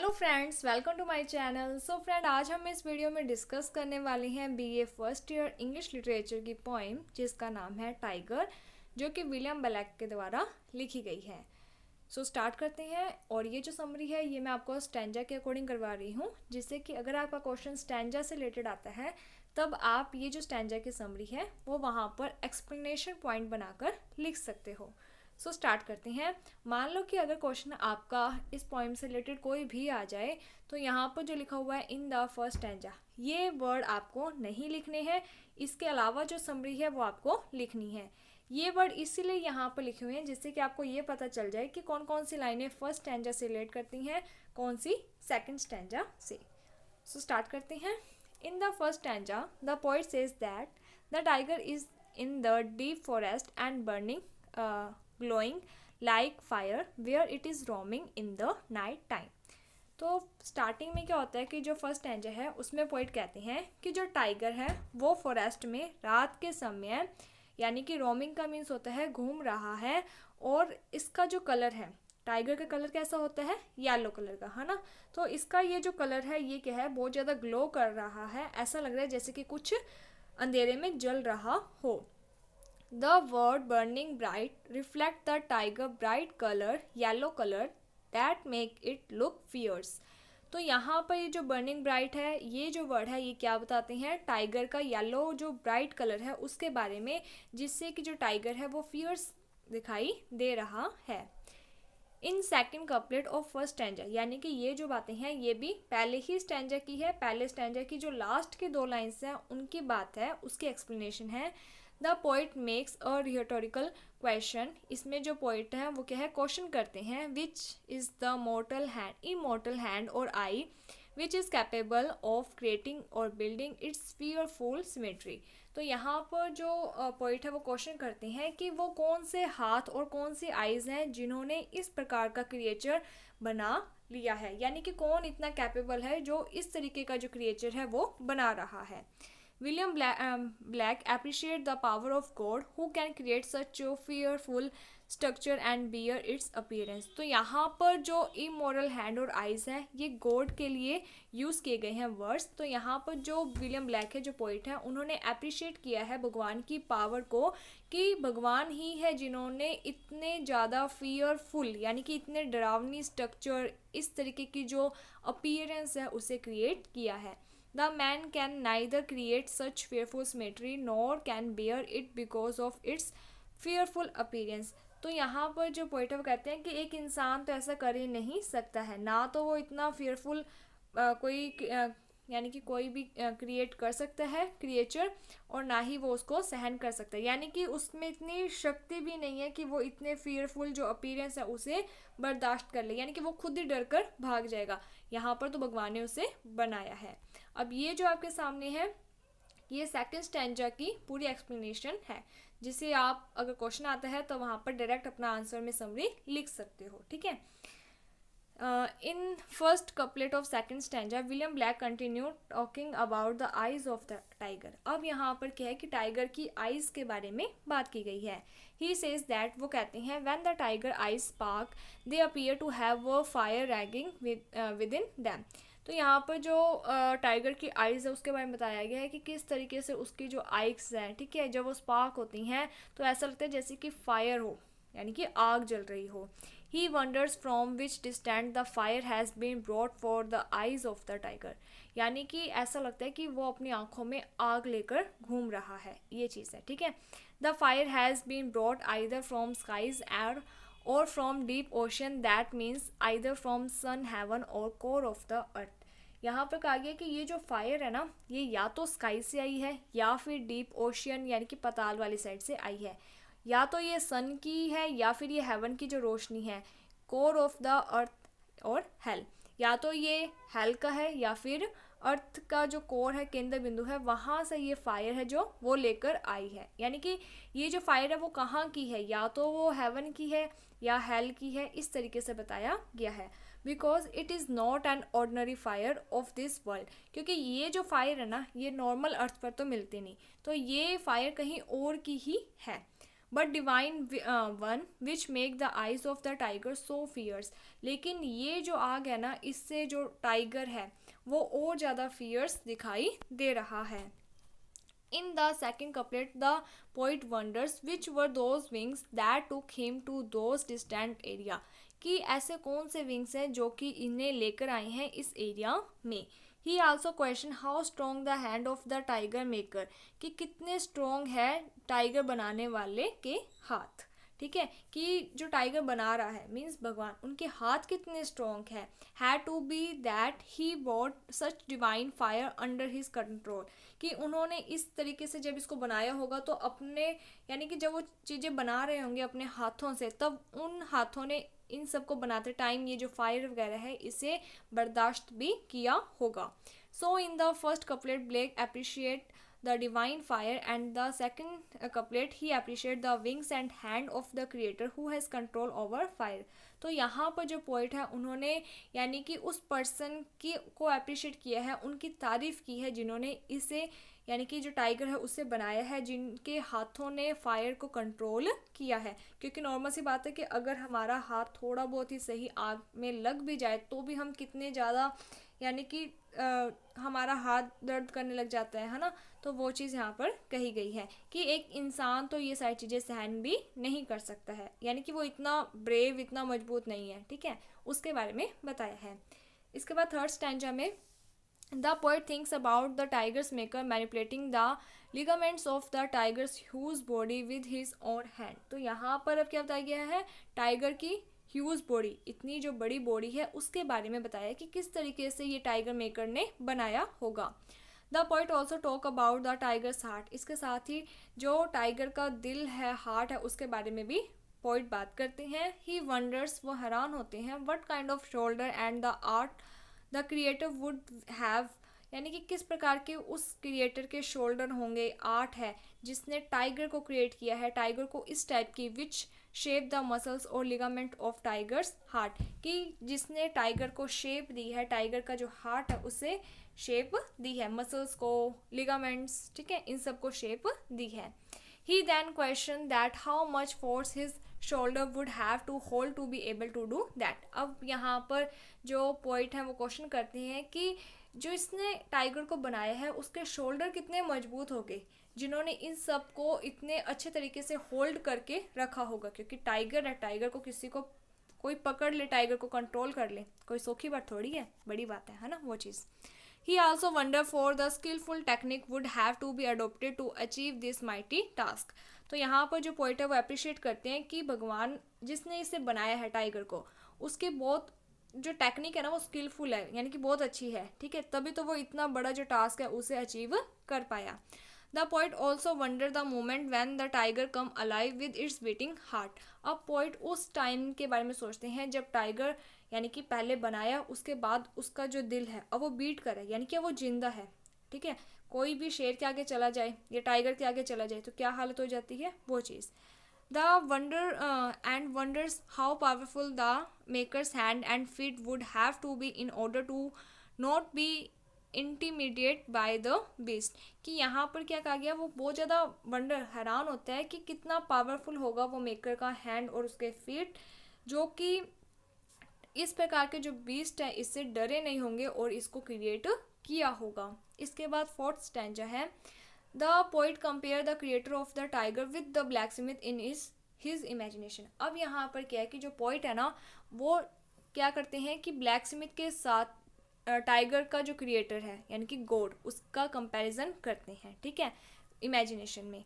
Hello friends, welcome to my channel. So friend, आज हम इस वीडियो में डिस्कस करने वाले हैं BA first year English literature की पोइम जिसका नाम है टाइगर, जो कि विलियम ब्लैक के द्वारा लिखी गई है। सो स्टार्ट करते हैं। और ये जो समरी है ये मैं आपको स्टैंजा के अकॉर्डिंग करवा रही हूँ, जिससे कि अगर आपका क्वेश्चन स्टैंजा से रिलेटेड आता है तब आप ये जो स्टैंजा की समरी है वो वहाँ पर एक्सप्लेनेशन पॉइंट बनाकर लिख सकते हो। सो स्टार्ट करते हैं। मान लो कि अगर क्वेश्चन आपका इस पोइम से रिलेटेड कोई भी आ जाए तो यहाँ पर जो लिखा हुआ है इन द फर्स्ट स्टैंजा, ये वर्ड आपको नहीं लिखने हैं। इसके अलावा जो समरी है वो आपको लिखनी है। ये वर्ड इसीलिए यहाँ पर लिखे हुए हैं जिससे कि आपको ये पता चल जाए कि कौन कौन सी लाइनें फर्स्ट स्टैंजा से रिलेट करती हैं, कौन सी सेकंड स्टैंजा से। सो स्टार्ट करते हैं। इन the first stanza the poet says that the tiger is in the deep forest and burning glowing like fire where it is roaming in the night time। तो starting में क्या होता है कि जो फर्स्ट स्टैंजा है उसमें पोइट कहते हैं कि जो टाइगर है वो फॉरेस्ट में रात के समय, यानी कि रोमिंग का मीन्स होता है घूम रहा है, और इसका जो कलर है, टाइगर का कलर कैसा होता है, येलो कलर का, है ना। तो इसका ये जो कलर है ये क्या है, बहुत ज़्यादा ग्लो कर रहा है, ऐसा लग रहा है जैसे कि कुछ अंधेरे में जल रहा हो। The word burning bright reflect the tiger bright color, yellow color that make it look fierce। तो यहाँ पर ये जो बर्निंग ब्राइट है, ये जो वर्ड है ये क्या बताते हैं, टाइगर का येलो जो ब्राइट कलर है उसके बारे में, जिससे कि जो टाइगर है वो फियर्स दिखाई दे रहा है। In second couplet of first stanza, यानी कि ये जो बातें हैं ये भी पहले ही स्टैंजा की है। पहले स्टैंजा की जो लास्ट की दो लाइन्स हैं उनकी बात है, उसकी एक्सप्लेनेशन है। The poet makes a rhetorical question, इसमें जो पोइट है वो क्या है, क्वेश्चन करते हैं। Which is the mortal hand, immortal hand और eye which is capable of creating और बिल्डिंग इट्स फियरफुल सिमेट्री। तो यहाँ पर जो पोइट है वो क्वेश्चन करते हैं कि वो कौन से हाथ और कौन सी आइज़ हैं जिन्होंने इस प्रकार का क्रिएचर बना लिया है, यानी कि कौन इतना कैपेबल है जो इस तरीके का जो क्रिएचर है वो बना रहा है। William Black appreciate the power of God who can create such a fearful structure and bear its appearance। तो यहाँ पर जो immoral hand और eyes है ये गॉड के लिए यूज़ किए गए हैं वर्ड्स। तो यहाँ पर जो विलियम ब्लैक है, जो पोइट है, उन्होंने अप्रिशिएट किया है भगवान की पावर को, कि भगवान ही है जिन्होंने इतने ज़्यादा फियरफुल, यानी कि इतने डरावनी स्ट्रक्चर, इस तरीके की जो अपीयरेंस है उसे क्रिएट किया है। The man can neither create such fearful symmetry nor can bear it because of its fearful appearance। तो यहाँ पर जो पोइट है वो कहते हैं कि एक इंसान तो ऐसा कर ही नहीं सकता है, ना तो वो इतना fearful यानी कि कोई भी क्रिएट कर सकता है क्रिएचर, और ना ही वो उसको सहन कर सकता है, यानी कि उसमें इतनी शक्ति भी नहीं है कि वो इतने फियरफुल जो अपीयरेंस है उसे बर्दाश्त कर ले, यानी कि वो खुद ही डर कर भाग जाएगा। यहाँ पर तो भगवान ने उसे बनाया है। अब ये जो आपके सामने है ये सेकंड स्टैंजा की पूरी एक्सप्लेनेशन है, जिसे आप अगर क्वेश्चन आता है तो वहाँ पर डायरेक्ट अपना आंसर में समरी लिख सकते हो, ठीक है। In first couplet of second stanza William black continue talking about the eyes of the tiger. अब यहाँ पर क्या है कि टाइगर की आइज के बारे में बात की गई है। ही सेज दैट, वो कहते हैं, when the tiger eyes spark they appear to have a fire raging within them. तो यहाँ पर जो टाइगर की आइज़ है उसके बारे में बताया गया है कि किस तरीके से उसकी जो आइज़ हैं, ठीक है, जब वो स्पार्क होती हैं तो ऐसा लगता है जैसे कि फायर हो, यानी कि आग जल रही हो। He wonders from which distant the fire has been brought for the eyes of the tiger, यानी कि ऐसा लगता है कि वो अपनी आंखों में आग लेकर घूम रहा है, ये चीज़ है, ठीक है। The fire has been brought either from skies air और from deep ocean, that means either from sun, heaven और कोर ऑफ द अर्थ। यहाँ पर कहा गया कि ये जो फायर है ना ये या तो स्काई से आई है या फिर डीप ओशियन यानी कि पाताल वाली साइड से आई है, या तो ये सन की है या फिर ये हेवन की जो रोशनी है, कोर ऑफ द अर्थ और हेल, या तो ये हेल का है या फिर अर्थ का जो कोर है, केंद्र बिंदु है, वहाँ से ये फायर है जो वो लेकर आई है। यानी कि ये जो फायर है वो कहाँ की है, या तो वो हेवन की है या हेल की है, इस तरीके से बताया गया है। Because it is not an ordinary fire of this world, क्योंकि ये जो फायर है ना ये नॉर्मल अर्थ पर तो मिलती नहीं, तो ये फायर कहीं और की ही है। But divine one which make the eyes of the tiger so fierce. लेकिन ये जो आग है ना, इससे जो टाइगर है वो और ज़्यादा फियर्स दिखाई दे रहा है। In the second couplet, the poet wonders which were those wings that took him to those distant area, कि ऐसे कौन से विंग्स हैं जो कि इन्हें लेकर आए हैं इस एरिया में। ही also question how strong the hand of the tiger maker, कि कितने स्ट्रॉन्ग है टाइगर बनाने वाले के हाथ। ठीक है, कि जो टाइगर बना रहा है मीन्स भगवान, उनके हाथ कितने स्ट्रॉन्ग है। Had to be that he bought such divine fire under his control, कि उन्होंने इस तरीके से जब इसको बनाया होगा तो अपने, यानी कि जब वो चीज़ें बना रहे होंगे अपने हाथों से, तब उन हाथों ने इन सब को बनाते टाइम ये जो फायर वगैरह है इसे बर्दाश्त भी किया होगा। So in the first couplet Blake appreciate the divine fire, and the second couplet he appreciate the wings and hand of the creator who has control over fire। तो यहाँ पर जो पोइट है उन्होंने यानी कि उस पर्सन की को अप्रिशिएट किया है, उनकी तारीफ़ की है जिन्होंने इसे यानी कि जो टाइगर है उसे बनाया है, जिनके हाथों ने फायर को कंट्रोल किया है। क्योंकि नॉर्मल सी बात है कि अगर हमारा हाथ थोड़ा बहुत ही सही आग में लग भी जाए तो भी हम कितने ज़्यादा यानी कि हमारा हाथ दर्द करने लग जाता है ना। तो वो चीज़ यहाँ पर कही गई है कि एक इंसान तो ये सारी चीज़ें सहन भी नहीं कर सकता है, यानी कि वो इतना ब्रेव, इतना मजबूत नहीं है। ठीक है, उसके बारे में बताया है। इसके बाद थर्ड स्टैंजा में the poet thinks about the tigers maker manipulating the ligaments of the tigers huge body with his own hand. तो यहाँ पर अब क्या बताया गया है, टाइगर की ह्यूज बॉडी, इतनी जो बड़ी बॉडी है उसके बारे में बताया कि किस तरीके से ये टाइगर मेकर ने बनाया होगा। The poet also talk about the tigers heart, इसके साथ ही जो टाइगर का दिल है, हार्ट है, उसके बारे में भी पोइट बात करते हैं। ही वंडर्स, वो हैरान होते हैं, what kind off shoulder and the art the creator would have, यानी कि किस प्रकार के उस क्रिएटर के शोल्डर होंगे, आर्ट है जिसने टाइगर को क्रिएट किया है, टाइगर को इस टाइप की, विच शेप द मसल्स और लिगामेंट ऑफ टाइगर्स हार्ट, कि जिसने टाइगर को शेप दी है, टाइगर का जो हार्ट है उसे शेप दी है, मसल्स को, लिगामेंट्स, ठीक है, इन सब को शेप दी है। He then question that how much force his shoulder would have to hold to be able to do that. अब यहाँ पर जो पोइट हैं वो क्वेश्चन करते हैं कि जो इसने टाइगर को बनाया है उसके शोल्डर कितने मजबूत हो गए, जिन्होंने इन सब को इतने अच्छे तरीके से होल्ड करके रखा होगा। क्योंकि टाइगर है, टाइगर को किसी को कोई पकड़ ले, टाइगर को कंट्रोल कर ले, कोई सौखी बात थोड़ी है, बड़ी बात है ना वो चीज़। He also wonder for the skillful technique would have to be adopted to achieve this mighty task। तो यहाँ पर जो पोइट है वो अप्रिशिएट करते हैं कि भगवान जिसने इसे बनाया है टाइगर को, उसके बहुत जो टेक्निक है ना वो स्किलफुल है, यानी कि बहुत अच्छी है। ठीक है, तभी तो वो इतना बड़ा जो टास्क है उसे अचीव कर पाया। The poet also wonder the moment when the tiger come alive with its beating heart. अब पोइट उस टाइम के बारे में सोचते हैं जब टाइगर यानी कि पहले बनाया, उसके बाद उसका जो दिल है अब वो बीट करे, यानी कि वो जिंदा है। ठीक है, कोई भी शेर के आगे चला जाए या टाइगर के आगे चला जाए तो क्या हालत हो जाती है, वो चीज़। The wonder and wonders how powerful the makers hand and feet would have to be in order to not be intimidate by the beast, कि यहाँ पर क्या कहा गया, वो बहुत ज़्यादा वंडर, हैरान होता है कि कितना पावरफुल होगा वो मेकर का हैंड और उसके फीट, जो कि इस प्रकार के जो बीस्ट है इससे डरे नहीं होंगे और इसको क्रिएट किया होगा। इसके बाद फोर्थ स्टैंजा है the poet compare the creator of the tiger with the black Smith in his imagination. अब यहाँ पर क्या है कि जो पोइट है ना वो क्या करते हैं कि ब्लैक स्मिथ के साथ टाइगर का जो क्रिएटर है यानी कि गॉड, उसका कंपैरिजन करते हैं। ठीक है, इमेजिनेशन में।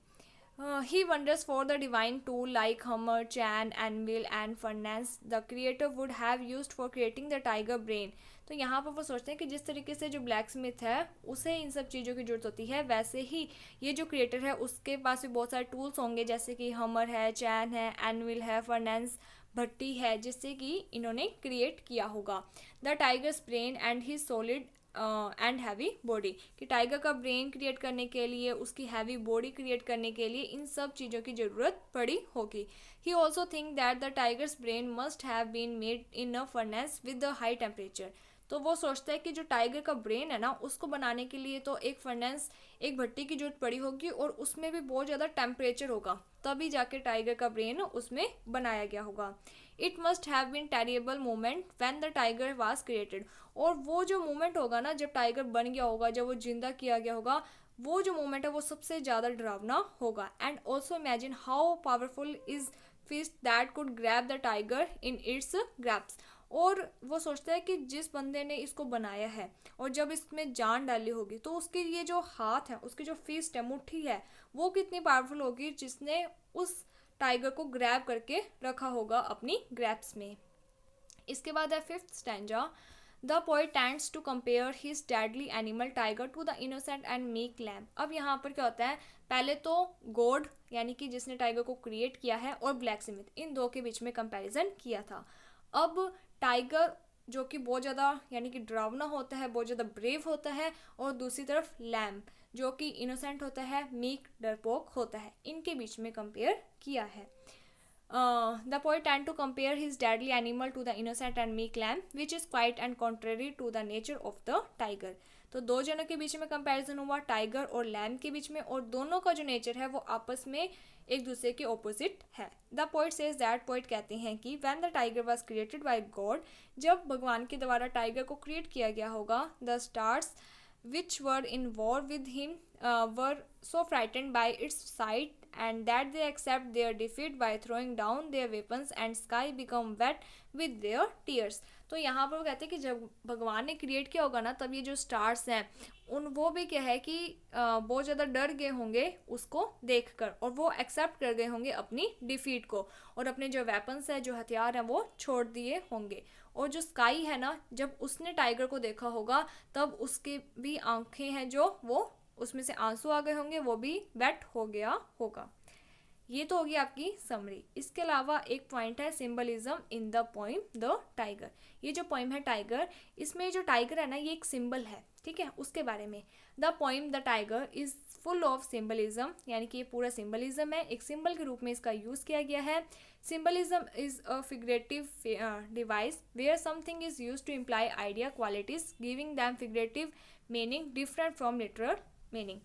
He wonders for the divine tool like hammer, chan, anvil and furnace the creator would have used for creating the tiger brain। तो यहाँ पर वो सोचते हैं कि जिस तरीके से जो ब्लैक स्मिथ है उसे इन सब चीज़ों की जरूरत होती है, वैसे ही ये जो क्रिएटर है उसके पास भी बहुत सारे टूल्स होंगे, जैसे कि हमर है, चैन है, एनविल है, फर्नेंस भट्टी है, जिससे कि इन्होंने क्रिएट किया होगा। The tiger's brain and his solid and heavy body, कि टाइगर का ब्रेन क्रिएट करने के लिए, उसकी हैवी बॉडी क्रिएट करने के लिए इन सब चीज़ों की ज़रूरत पड़ी होगी। He also think that the tiger's brain must have been made in a furnace with the high temperature. तो वो सोचता है कि जो टाइगर का ब्रेन है ना उसको बनाने के लिए तो एक फर्नेस, एक भट्टी की जरूरत पड़ी होगी और उसमें भी बहुत ज़्यादा टेम्परेचर होगा, तभी जाके टाइगर का ब्रेन उसमें बनाया गया होगा। It must have been terrible moment when the tiger was created. और वो जो मोमेंट होगा ना जब टाइगर बन गया होगा, जब वो जिंदा किया गया होगा, वो जो मोमेंट है वो सबसे ज़्यादा डरावना होगा। And also imagine how powerful is fist that could grab the tiger in its grasps. और वो सोचता है कि जिस बंदे ने इसको बनाया है और जब इसमें जान डाली होगी तो उसकी ये जो हाथ है, उसकी जो फिस्ट है, मुट्ठी है, वो कितनी पावरफुल होगी जिसने उस टाइगर को ग्रैब करके रखा होगा अपनी ग्रैप्स में। इसके बाद है fifth stanza. The poet tends to compare his deadly animal tiger to the innocent and meek lamb. अब यहाँ पर क्या होता है, पहले तो गॉड यानी कि जिसने टाइगर को क्रिएट किया है और ब्लैक स्मिथ, इन दो के बीच में कंपैरिजन किया था। अब टाइगर जो कि बहुत ज़्यादा यानी कि डरावना होता है, बहुत ज़्यादा ब्रेव होता है, और दूसरी तरफ लैम्ब जो कि इनोसेंट होता है, मीक डरपोक होता है, इनके बीच में कंपेयर किया है। The poet tend to compare his deadly animal to the innocent and meek lamb, which is quite and contrary to the nature of the tiger. तो दो जनों के बीच में कंपैरिजन हुआ, टाइगर और लैम्ब के बीच में, और दोनों का जो नेचर है वो आपस में एक दूसरे के ऑपोजिट है। The poet says that, poet कहते हैं कि when the tiger was created by God, जब भगवान के द्वारा टाइगर को क्रिएट किया गया होगा, the stars which were in war with him were so frightened by its sight and that they accept their defeat by throwing down their weapons and sky become wet with their tears। तो यहाँ पर वो कहते हैं कि जब भगवान ने क्रिएट किया होगा ना, तब ये जो स्टार्स हैं वो भी क्या है कि बहुत ज़्यादा डर गए होंगे उसको देखकर, और वो एक्सेप्ट कर गए होंगे अपनी डिफीट को, और अपने जो वेपन्स हैं, जो हथियार हैं, वो छोड़ दिए होंगे। और जो स्काई है ना, जब उसने टाइगर को देखा होगा तब उसके भी आंखें हैं जो वो उसमें से आंसू आ गए होंगे, वो भी वेट हो गया होगा। ये तो होगी आपकी समरी। इसके अलावा एक पॉइंट है symbolism in the poem the tiger. ये जो पोइम है टाइगर, इसमें जो टाइगर है ना ये एक सिंबल है, ठीक है, उसके बारे में। The poem the tiger is full of symbolism, यानी कि ये पूरा सिंबलिज्म है, एक सिंबल के रूप में इसका यूज़ किया गया है। Symbolism is a figurative device where something is use to imply idea qualities giving them figurative meaning different from literal meaning.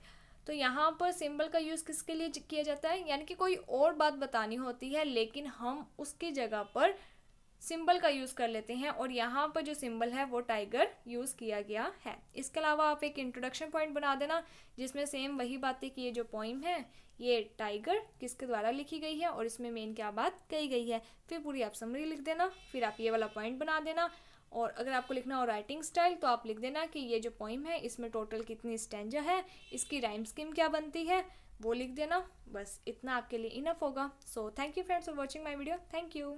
तो यहाँ पर सिंबल का यूज़ किसके लिए किया जाता है, यानी कि कोई और बात बतानी होती है लेकिन हम उसकी जगह पर सिंबल का यूज़ कर लेते हैं, और यहाँ पर जो सिंबल है वो टाइगर यूज़ किया गया है। इसके अलावा आप एक इंट्रोडक्शन पॉइंट बना देना जिसमें सेम वही बातें कि ये जो पोइम है ये टाइगर किसके द्वारा लिखी गई है और इसमें मेन क्या बात कही गई है। फिर पूरी आप समरी लिख देना, फिर आप ये वाला पॉइंट बना देना, और अगर आपको लिखना हो राइटिंग स्टाइल तो आप लिख देना कि ये जो पोइम है इसमें टोटल कितनी स्टैंजा है, इसकी राइम स्कीम क्या बनती है, वो लिख देना। बस इतना आपके लिए इनफ होगा। So thank you friends for watching my video. Thank you.